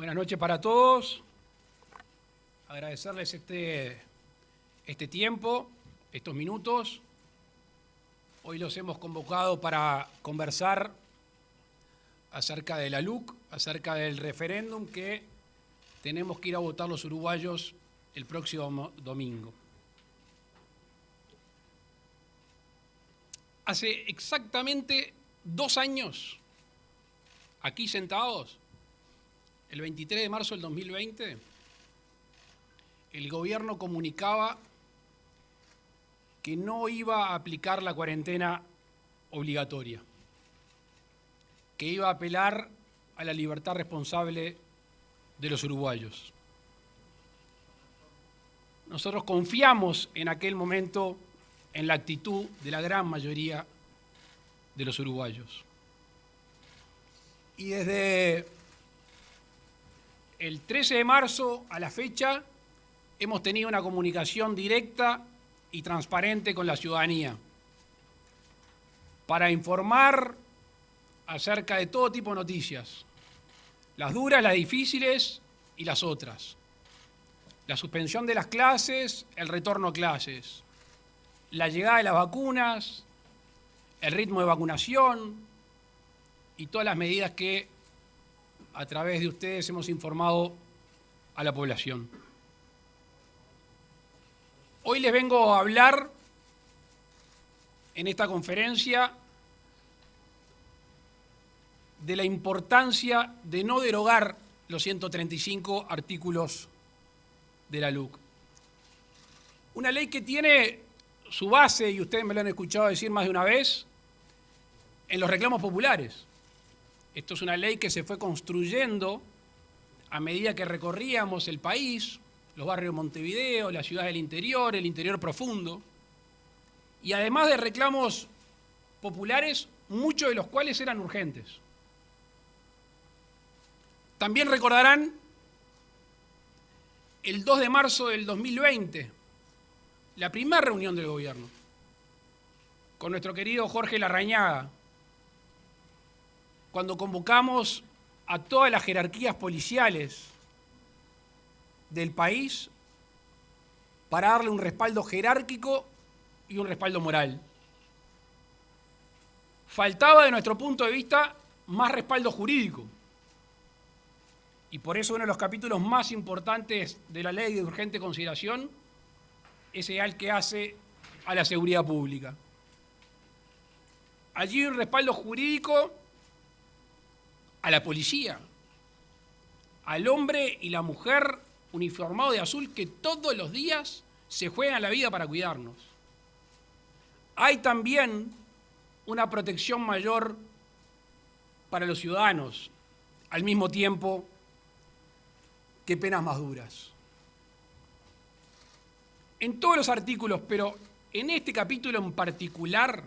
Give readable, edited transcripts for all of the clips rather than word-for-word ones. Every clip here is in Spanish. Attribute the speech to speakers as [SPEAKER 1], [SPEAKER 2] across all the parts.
[SPEAKER 1] Buenas noches para todos. Agradecerles este tiempo, estos minutos. Hoy los hemos convocado para conversar acerca de la LUC, acerca del referéndum que tenemos que ir a votar los uruguayos el próximo domingo. Hace exactamente 2 años, aquí sentados, el 23 de marzo del 2020, el gobierno comunicaba que no iba a aplicar la cuarentena obligatoria, que iba a apelar a la libertad responsable de los uruguayos. Nosotros confiamos en aquel momento en la actitud de la gran mayoría de los uruguayos. Y desde el 13 de marzo a la fecha hemos tenido una comunicación directa y transparente con la ciudadanía para informar acerca de todo tipo de noticias, las duras, las difíciles y las otras. La suspensión de las clases, el retorno a clases, la llegada de las vacunas, el ritmo de vacunación y todas las medidas que a través de ustedes hemos informado a la población. Hoy les vengo a hablar en esta conferencia de la importancia de no derogar los 135 artículos de la LUC. Una ley que tiene su base, y ustedes me lo han escuchado decir más de una vez, en los reclamos populares. Esto es una ley que se fue construyendo a medida que recorríamos el país, los barrios de Montevideo, las ciudades del interior, el interior profundo, y además de reclamos populares, muchos de los cuales eran urgentes. También recordarán el 2 de marzo del 2020, la primera reunión del gobierno, con nuestro querido Jorge Larrañaga, cuando convocamos a todas las jerarquías policiales del país para darle un respaldo jerárquico y un respaldo moral. Faltaba, de nuestro punto de vista, más respaldo jurídico. Y por eso uno de los capítulos más importantes de la ley de urgente consideración es el que hace a la seguridad pública. Allí hay un respaldo jurídico a la policía, al hombre y la mujer uniformado de azul que todos los días se juegan la vida para cuidarnos. Hay también una protección mayor para los ciudadanos, al mismo tiempo que penas más duras. En todos los artículos, pero en este capítulo en particular,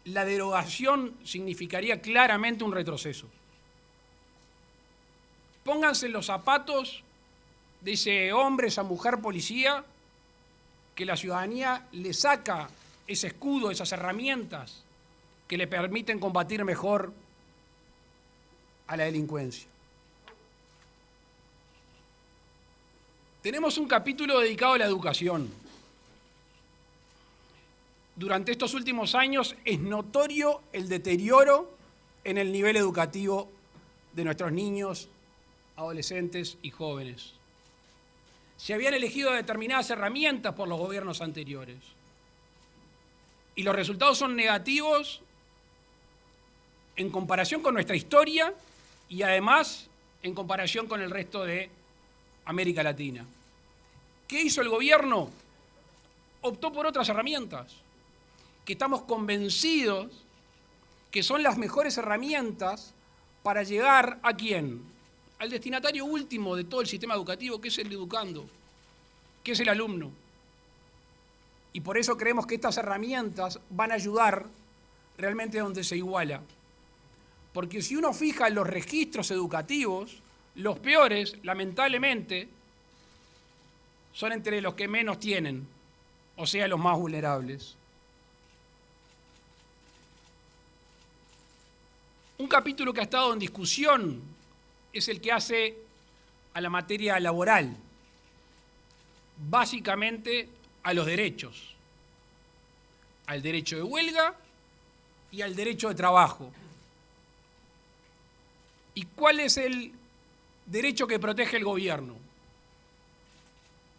[SPEAKER 1] la derogación significaría claramente un retroceso. Pónganse en los zapatos de ese hombre, esa mujer policía, que la ciudadanía le saca ese escudo, esas herramientas que le permiten combatir mejor a la delincuencia. Tenemos un capítulo dedicado a la educación. Durante estos últimos años es notorio el deterioro en el nivel educativo de nuestros niños, adolescentes y jóvenes. Se habían elegido determinadas herramientas por los gobiernos anteriores y los resultados son negativos en comparación con nuestra historia y además en comparación con el resto de América Latina. ¿Qué hizo el gobierno? Optó por otras herramientas que estamos convencidos que son las mejores herramientas para llegar ¿a quién? Al destinatario último de todo el sistema educativo, que es el educando, que es el alumno. Y por eso creemos que estas herramientas van a ayudar realmente donde se iguala. Porque si uno fija en los registros educativos, los peores, lamentablemente, son entre los que menos tienen, o sea, los más vulnerables. Un capítulo que ha estado en discusión es el que hace a la materia laboral, básicamente a los derechos, al derecho de huelga y al derecho de trabajo. ¿Y cuál es el derecho que protege el gobierno?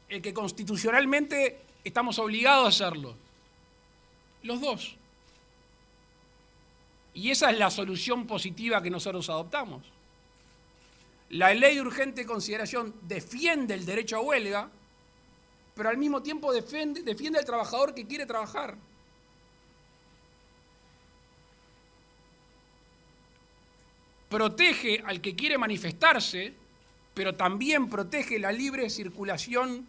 [SPEAKER 1] El que constitucionalmente estamos obligados a hacerlo. Los dos. Y esa es la solución positiva que nosotros adoptamos. La ley de urgente consideración defiende el derecho a huelga, pero al mismo tiempo defiende al trabajador que quiere trabajar. Protege al que quiere manifestarse, pero también protege la libre circulación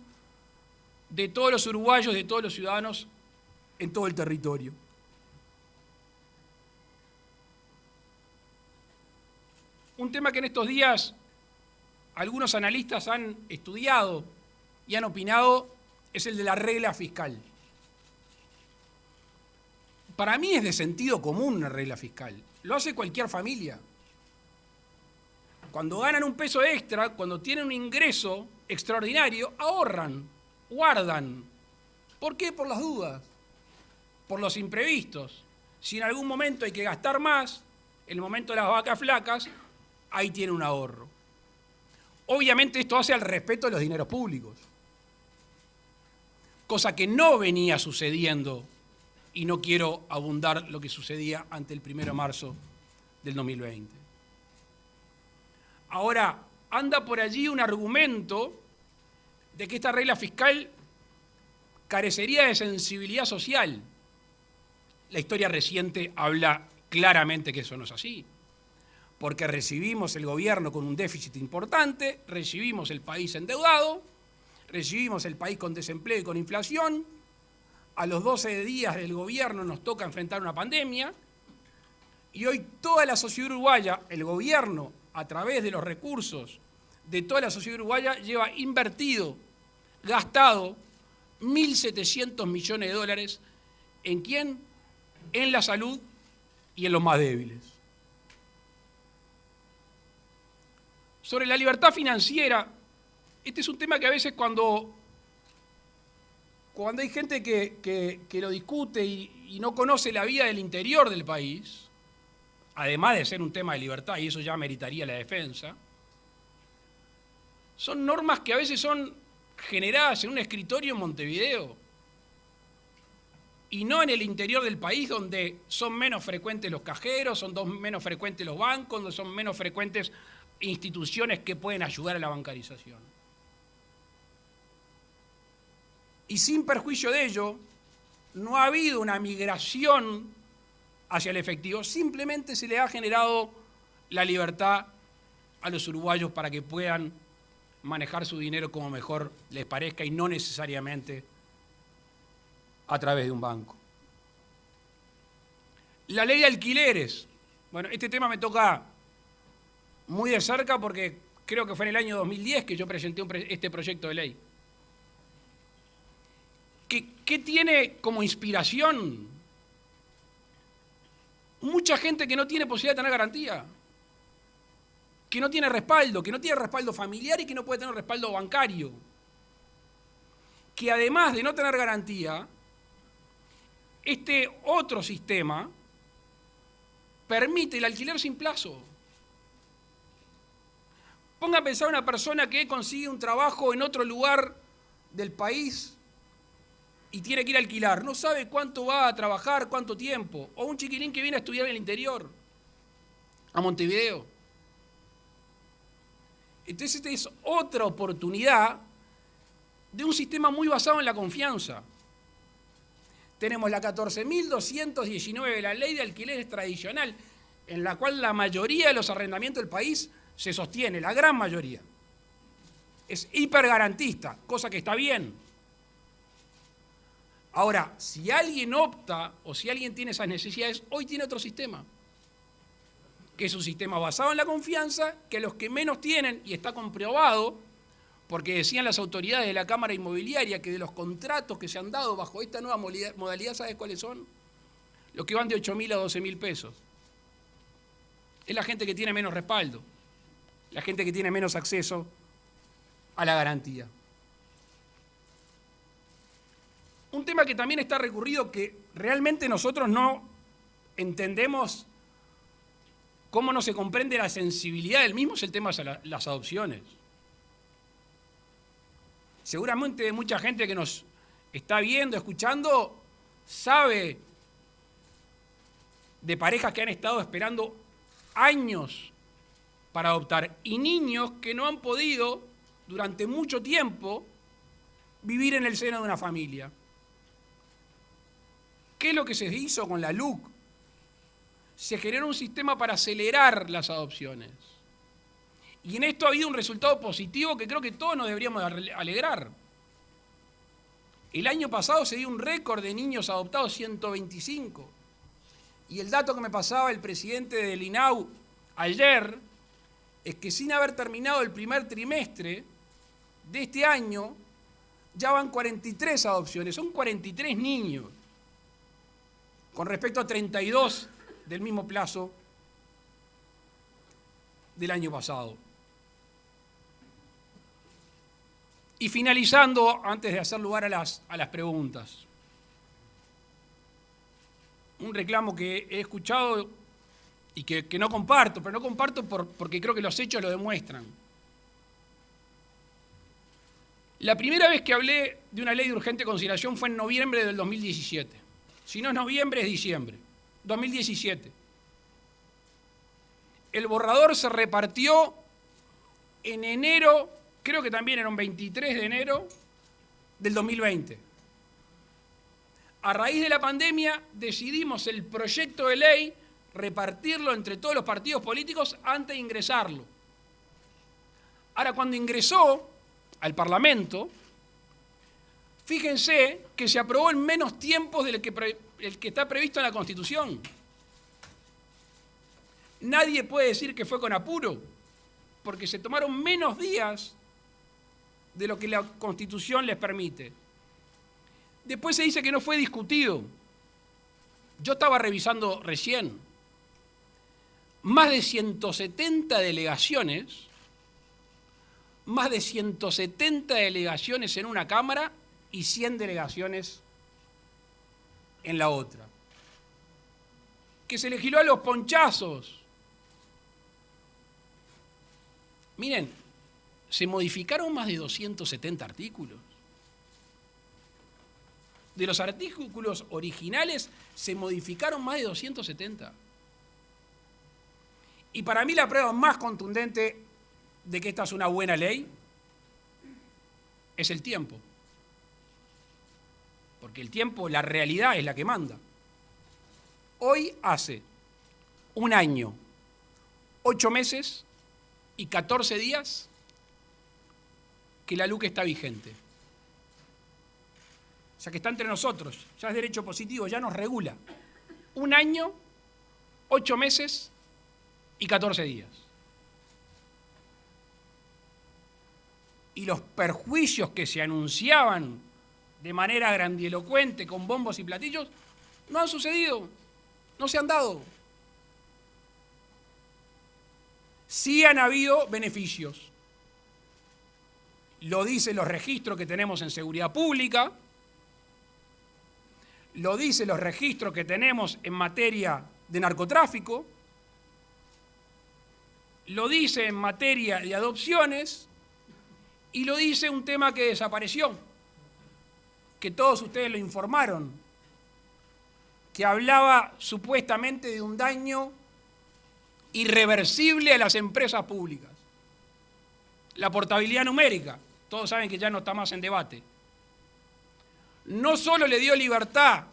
[SPEAKER 1] de todos los uruguayos, de todos los ciudadanos en todo el territorio. Un tema que en estos días algunos analistas han estudiado y han opinado es el de la regla fiscal. Para mí es de sentido común una regla fiscal. Lo hace cualquier familia. Cuando ganan un peso extra, cuando tienen un ingreso extraordinario, ahorran, guardan. ¿Por qué? Por las dudas, por los imprevistos. Si en algún momento hay que gastar más, en el momento de las vacas flacas, ahí tiene un ahorro. Obviamente esto hace al respeto de los dineros públicos, cosa que no venía sucediendo, y no quiero abundar lo que sucedía ante el 1 de marzo del 2020. Ahora, anda por allí un argumento de que esta regla fiscal carecería de sensibilidad social. La historia reciente habla claramente que eso no es así, porque recibimos el gobierno con un déficit importante, recibimos el país endeudado, recibimos el país con desempleo y con inflación, a los 12 días del gobierno nos toca enfrentar una pandemia, y hoy toda la sociedad uruguaya, el gobierno, a través de los recursos de toda la sociedad uruguaya, lleva invertido, gastado 1.700 millones de dólares. ¿En quién? En la salud y en los más débiles. Sobre la libertad financiera, este es un tema que a veces cuando hay gente que lo discute y no conoce la vida del interior del país, además de ser un tema de libertad, y eso ya meritaría la defensa, son normas que a veces son generadas en un escritorio en Montevideo y no en el interior del país, donde son menos frecuentes los cajeros, son menos frecuentes los bancos, donde son menos frecuentes instituciones que pueden ayudar a la bancarización. Y sin perjuicio de ello, no ha habido una migración hacia el efectivo, simplemente se le ha generado la libertad a los uruguayos para que puedan manejar su dinero como mejor les parezca y no necesariamente a través de un banco. La ley de alquileres. Bueno, este tema me toca muy de cerca porque creo que fue en el año 2010 que yo presenté este proyecto de ley. ¿Qué tiene como inspiración? Mucha gente que no tiene posibilidad de tener garantía, que no tiene respaldo familiar y que no puede tener respaldo bancario, que además de no tener garantía, este otro sistema permite el alquiler sin plazo. Ponga a pensar una persona que consigue un trabajo en otro lugar del país y tiene que ir a alquilar, no sabe cuánto va a trabajar, cuánto tiempo, o un chiquilín que viene a estudiar en el interior, a Montevideo. Entonces esta es otra oportunidad de un sistema muy basado en la confianza. Tenemos la 14.219, la ley de alquileres tradicional, en la cual la mayoría de los arrendamientos del país se sostiene, la gran mayoría. Es hipergarantista, cosa que está bien. Ahora, si alguien opta o si alguien tiene esas necesidades, hoy tiene otro sistema, que es un sistema basado en la confianza, que los que menos tienen, y está comprobado, porque decían las autoridades de la Cámara Inmobiliaria que de los contratos que se han dado bajo esta nueva modalidad, ¿sabes cuáles son? Los que van de 8.000 a 12.000 pesos. Es la gente que tiene menos respaldo. la gente que tiene menos acceso a la garantía. Un tema que también está recurrido, que realmente nosotros no entendemos cómo no se comprende la sensibilidad del mismo, es el tema de las adopciones. Seguramente mucha gente que nos está viendo, escuchando, sabe de parejas que han estado esperando años para adoptar y niños que no han podido durante mucho tiempo vivir en el seno de una familia. ¿Qué es lo que se hizo con la LUC? Se generó un sistema para acelerar las adopciones. Y en esto ha habido un resultado positivo que creo que todos nos deberíamos alegrar. El año pasado se dio un récord de niños adoptados, 125. Y el dato que me pasaba el presidente del INAU ayer es que sin haber terminado el primer trimestre de este año, ya van 43 adopciones, son 43 niños, con respecto a 32 del mismo plazo del año pasado. Y finalizando, antes de hacer lugar a las preguntas, un reclamo que he escuchado y que no comparto, pero no comparto porque creo que los hechos lo demuestran. La primera vez que hablé de una ley de urgente consideración fue en noviembre del 2017. Si no es noviembre, es diciembre. 2017. El borrador se repartió en enero, creo que también era un 23 de enero del 2020. A raíz de la pandemia decidimos el proyecto de ley repartirlo entre todos los partidos políticos antes de ingresarlo. Ahora, cuando ingresó al Parlamento, fíjense que se aprobó en menos tiempos del que está previsto en la Constitución. Nadie puede decir que fue con apuro, porque se tomaron menos días de lo que la Constitución les permite. Después se dice que no fue discutido. Yo estaba revisando recién. Más de 170 delegaciones, en una Cámara y 100 delegaciones en la otra. Que se legisló a los ponchazos. Miren, se modificaron más de 270 artículos. De los artículos originales se modificaron más de 270. Y para mí la prueba más contundente de que esta es una buena ley es el tiempo. Porque el tiempo, la realidad es la que manda. Hoy hace 1 año, 8 meses y 14 días que la LUC está vigente. O sea que está entre nosotros, ya es derecho positivo, ya nos regula. 1 año, 8 meses y 14 días. Y los perjuicios que se anunciaban de manera grandilocuente, con bombos y platillos, no han sucedido, no se han dado. Sí han habido beneficios. Lo dicen los registros que tenemos en seguridad pública, lo dicen los registros que tenemos en materia de narcotráfico, lo dice en materia de adopciones y lo dice un tema que desapareció, que todos ustedes lo informaron, que hablaba supuestamente de un daño irreversible a las empresas públicas. La portabilidad numérica, todos saben que ya no está más en debate. No solo le dio libertad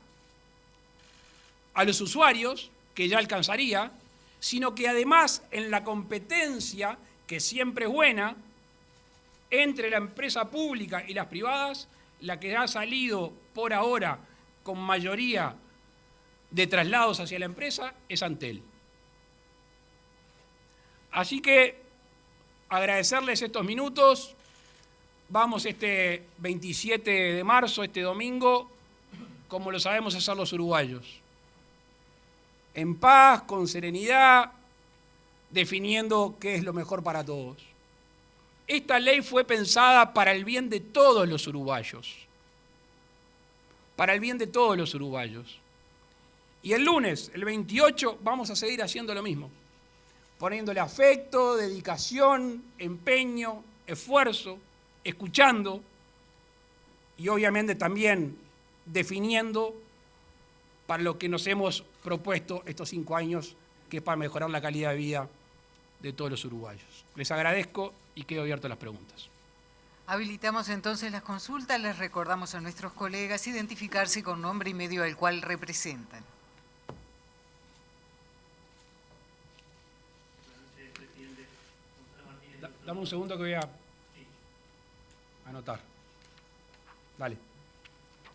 [SPEAKER 1] a los usuarios, que ya alcanzaría, sino que además en la competencia, que siempre es buena, entre la empresa pública y las privadas, la que ha salido por ahora con mayoría de traslados hacia la empresa es Antel. Así que agradecerles estos minutos. Vamos este 27 de marzo, este domingo, como lo sabemos hacer los uruguayos. En paz, con serenidad, definiendo qué es lo mejor para todos. Esta ley fue pensada para el bien de todos los uruguayos. Para el bien de todos los uruguayos. Y el lunes, el 28, vamos a seguir haciendo lo mismo. Poniéndole afecto, dedicación, empeño, esfuerzo, escuchando y obviamente también definiendo para lo que nos hemos propuesto estos 5 años, que es para mejorar la calidad de vida de todos los uruguayos. Les agradezco y quedo abierto a las preguntas.
[SPEAKER 2] Habilitamos entonces las consultas. Les recordamos a nuestros colegas identificarse con nombre y medio al cual representan.
[SPEAKER 1] Dame un segundo que voy a anotar. Dale.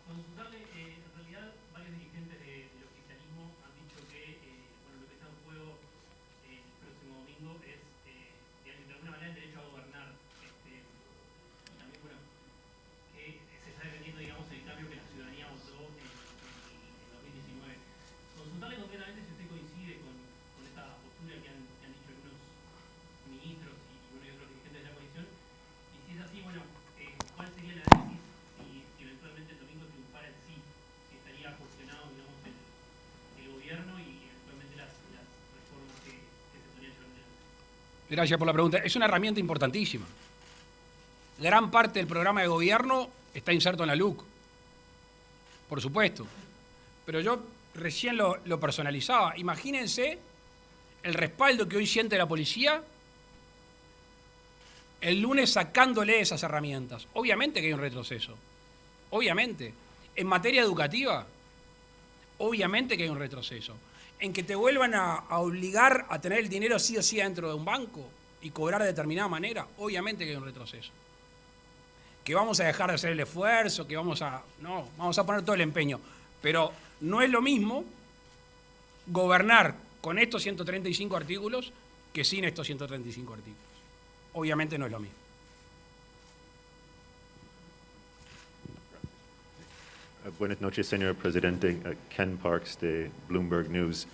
[SPEAKER 3] Consultarle, en realidad, varios dirigentes del oficialismo han dicho que lo que está en juego el próximo domingo es, de alguna manera, el derecho a gobernar. Y también, que se está defendiendo, digamos, el cambio que la ciudadanía votó en 2019. Consultarle concretamente si usted coincide con esta postura que han dicho algunos ministros y otros dirigentes de la coalición. Y si es así, ¿cuál sería el análisis? Si eventualmente el domingo triunfara el sí, si estaría cuestionado, digamos, el gobierno y eventualmente las reformas que se podrían llevar adelante.
[SPEAKER 1] Gracias por la pregunta. Es una herramienta importantísima. Gran parte del programa de gobierno está inserto en la LUC, por supuesto. Pero yo recién lo personalizaba. Imagínense el respaldo que hoy siente la policía el lunes sacándole esas herramientas. Obviamente que hay un retroceso. Obviamente. En materia educativa, obviamente que hay un retroceso. En que te vuelvan a obligar a tener el dinero sí o sí dentro de un banco y cobrar de determinada manera, obviamente que hay un retroceso. Que vamos a dejar de hacer el esfuerzo, que vamos a poner todo el empeño. Pero no es lo mismo gobernar con estos 135 artículos que sin estos 135 artículos. Obviamente no es lo mismo.
[SPEAKER 4] Buenas noches, señor presidente. Ken Parks, de Bloomberg News.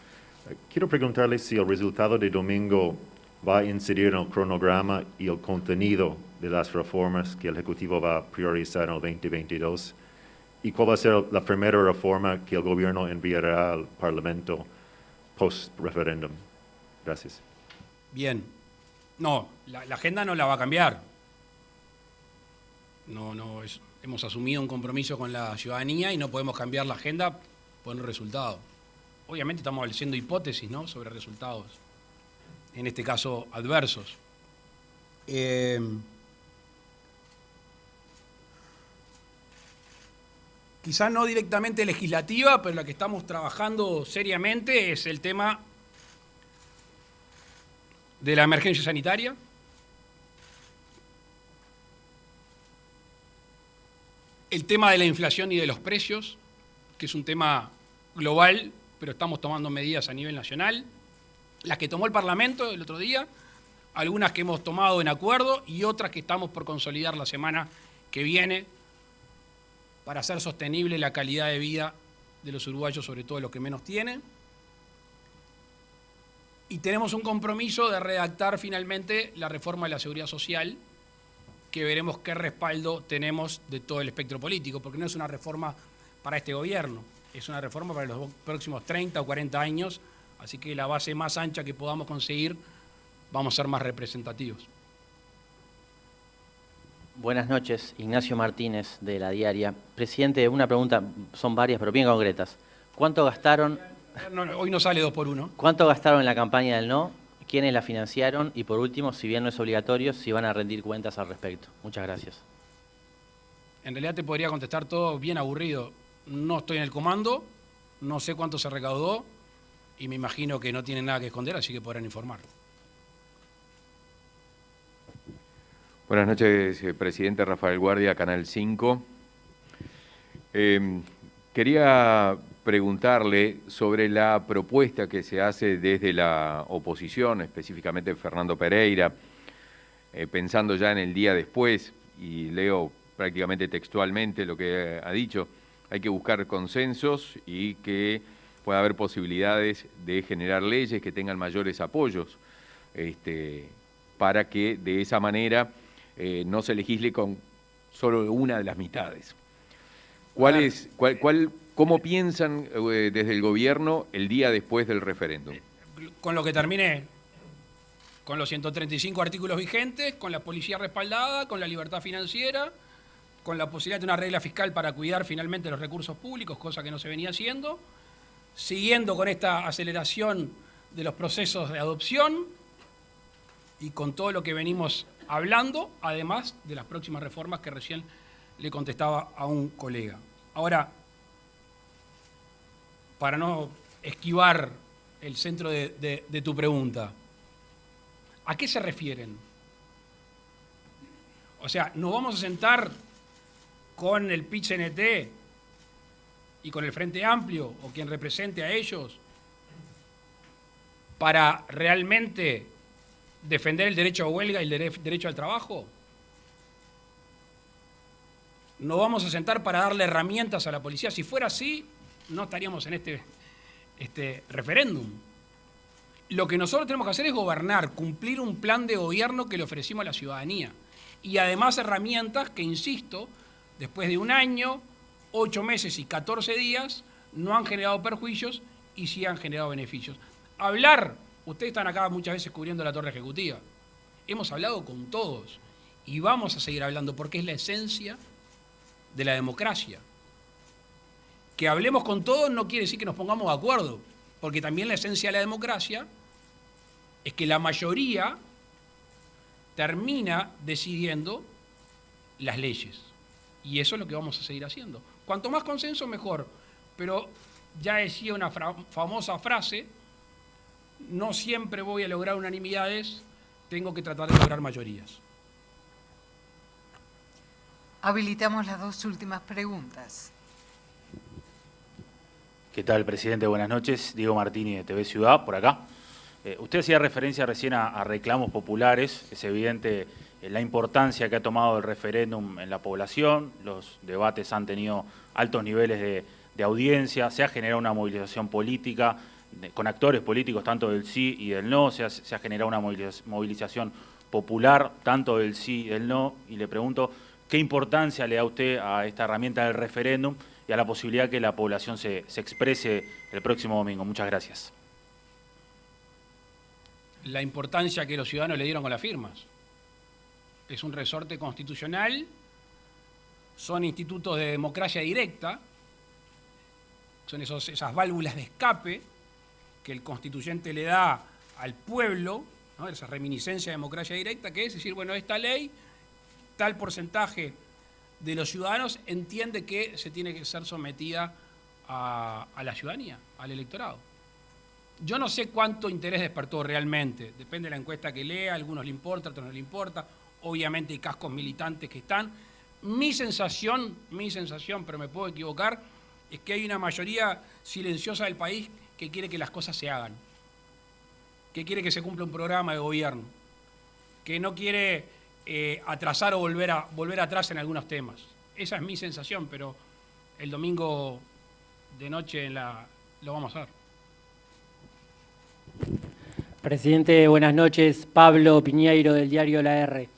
[SPEAKER 4] Quiero preguntarle si el resultado de domingo va a incidir en el cronograma y el contenido de las reformas que el Ejecutivo va a priorizar en el 2022. ¿Y cuál va a ser la primera reforma que el gobierno enviará al Parlamento post-referéndum? Gracias.
[SPEAKER 1] Bien. No, la agenda no la va a cambiar. Hemos asumido un compromiso con la ciudadanía y no podemos cambiar la agenda por un resultado. Obviamente estamos haciendo hipótesis, ¿no?, sobre resultados, en este caso adversos. Quizás no directamente legislativa, pero la que estamos trabajando seriamente es el tema de la emergencia sanitaria, el tema de la inflación y de los precios, que es un tema global, pero estamos tomando medidas a nivel nacional, las que tomó el Parlamento el otro día, algunas que hemos tomado en acuerdo y otras que estamos por consolidar la semana que viene para hacer sostenible la calidad de vida de los uruguayos, sobre todo los que menos tienen. Y tenemos un compromiso de redactar finalmente la reforma de la seguridad social, que veremos qué respaldo tenemos de todo el espectro político, porque no es una reforma para este gobierno, es una reforma para los próximos 30 o 40 años, así que la base más ancha que podamos conseguir, vamos a ser más representativos.
[SPEAKER 5] Buenas noches, Ignacio Martínez, de La Diaria. Presidente, una pregunta, son varias, pero bien concretas. ¿Cuánto gastaron?
[SPEAKER 1] No, hoy no sale 2 por 1.
[SPEAKER 5] ¿Cuánto gastaron en la campaña del no? ¿Quiénes la financiaron? Y por último, si bien no es obligatorio, si van a rendir cuentas al respecto. Muchas gracias.
[SPEAKER 1] En realidad te podría contestar todo bien aburrido. No estoy en el comando, no sé cuánto se recaudó y me imagino que no tienen nada que esconder, así que podrán informar.
[SPEAKER 6] Buenas noches, presidente. Rafael Guardia, Canal 5. Quería preguntarle sobre la propuesta que se hace desde la oposición, específicamente Fernando Pereira, pensando ya en el día después, y leo prácticamente textualmente lo que ha dicho: hay que buscar consensos y que pueda haber posibilidades de generar leyes que tengan mayores apoyos. para que de esa manera no se legisle con solo una de las mitades. ¿Cómo piensan desde el gobierno el día después del referéndum?
[SPEAKER 1] Con lo que terminé, con los 135 artículos vigentes, con la policía respaldada, con la libertad financiera, con la posibilidad de una regla fiscal para cuidar finalmente los recursos públicos, cosa que no se venía haciendo, siguiendo con esta aceleración de los procesos de adopción y con todo lo que venimos hablando, además de las próximas reformas que recién le contestaba a un colega. Ahora, para no esquivar el centro de tu pregunta, ¿a qué se refieren? O sea, ¿nos vamos a sentar con el PIT-CNT y con el Frente Amplio o quien represente a ellos para realmente defender el derecho a huelga y el derecho al trabajo? ¿Nos vamos a sentar para darle herramientas a la policía? Si fuera así, no estaríamos en este referéndum. Lo que nosotros tenemos que hacer es gobernar, cumplir un plan de gobierno que le ofrecimos a la ciudadanía. Y además herramientas que, insisto, después de un año, 8 meses y 14 días, no han generado perjuicios y sí han generado beneficios. Hablar, ustedes están acá muchas veces cubriendo la torre ejecutiva. Hemos hablado con todos y vamos a seguir hablando porque es la esencia de la democracia. Que hablemos con todos no quiere decir que nos pongamos de acuerdo, porque también la esencia de la democracia es que la mayoría termina decidiendo las leyes. Y eso es lo que vamos a seguir haciendo. Cuanto más consenso, mejor. Pero ya decía una famosa frase, no siempre voy a lograr unanimidades, tengo que tratar de lograr mayorías.
[SPEAKER 2] Habilitamos las 2 últimas preguntas.
[SPEAKER 7] ¿Qué tal, presidente? Buenas noches. Diego Martini de TV Ciudad, por acá. Usted hacía referencia recién a reclamos populares. Es evidente la importancia que ha tomado el referéndum en la población. Los debates han tenido altos niveles de audiencia. Se ha generado una movilización política con actores políticos tanto del sí y del no. Se ha generado una movilización popular tanto del sí y del no. Y le pregunto, ¿qué importancia le da usted a esta herramienta del referéndum y a la posibilidad que la población se exprese el próximo domingo? Muchas gracias.
[SPEAKER 1] La importancia que los ciudadanos le dieron con las firmas. Es un resorte constitucional, son institutos de democracia directa, son esas válvulas de escape que el constituyente le da al pueblo, ¿no? Esa reminiscencia de democracia directa, que es decir, bueno, esta ley, tal porcentaje de los ciudadanos entiende que se tiene que ser sometida a la ciudadanía, al electorado. Yo no sé cuánto interés despertó realmente, depende de la encuesta que lea, a algunos le importa, a otros no le importa, obviamente hay cascos militantes que están. Mi sensación, pero me puedo equivocar, es que hay una mayoría silenciosa del país que quiere que las cosas se hagan, que quiere que se cumpla un programa de gobierno, que no quiere atrasar o volver atrás en algunos temas. Esa es mi sensación, pero el domingo de noche lo vamos a ver.
[SPEAKER 8] Presidente, buenas noches. Pablo Piñeiro, del diario La R.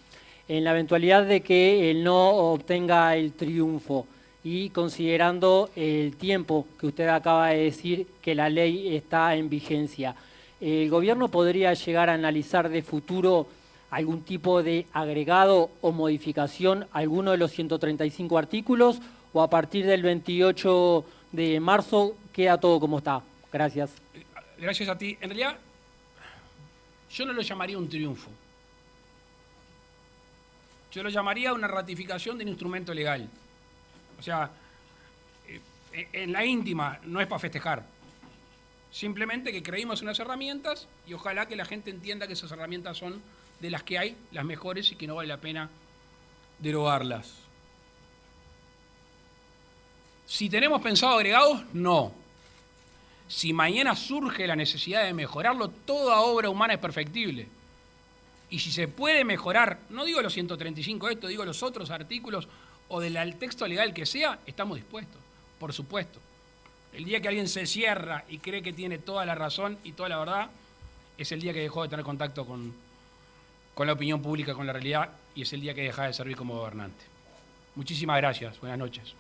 [SPEAKER 8] En la eventualidad de que el no obtenga el triunfo y considerando el tiempo que usted acaba de decir que la ley está en vigencia, ¿el gobierno podría llegar a analizar de futuro algún tipo de agregado o modificación a alguno de los 135 artículos o a partir del 28 de marzo queda todo como está? Gracias.
[SPEAKER 1] Gracias a ti. En realidad, yo no lo llamaría un triunfo. Yo lo llamaría una ratificación de un instrumento legal. O sea, en la íntima no es para festejar. Simplemente que creímos en unas herramientas y ojalá que la gente entienda que esas herramientas son de las que hay, las mejores y que no vale la pena derogarlas. Si tenemos pensado agregados, no. Si mañana surge la necesidad de mejorarlo, toda obra humana es perfectible. Y si se puede mejorar, no digo los 135 esto, digo los otros artículos o del texto legal que sea, estamos dispuestos, por supuesto. El día que alguien se cierra y cree que tiene toda la razón y toda la verdad, es el día que dejó de tener contacto con la opinión pública, con la realidad, y es el día que deja de servir como gobernante. Muchísimas gracias. Buenas noches.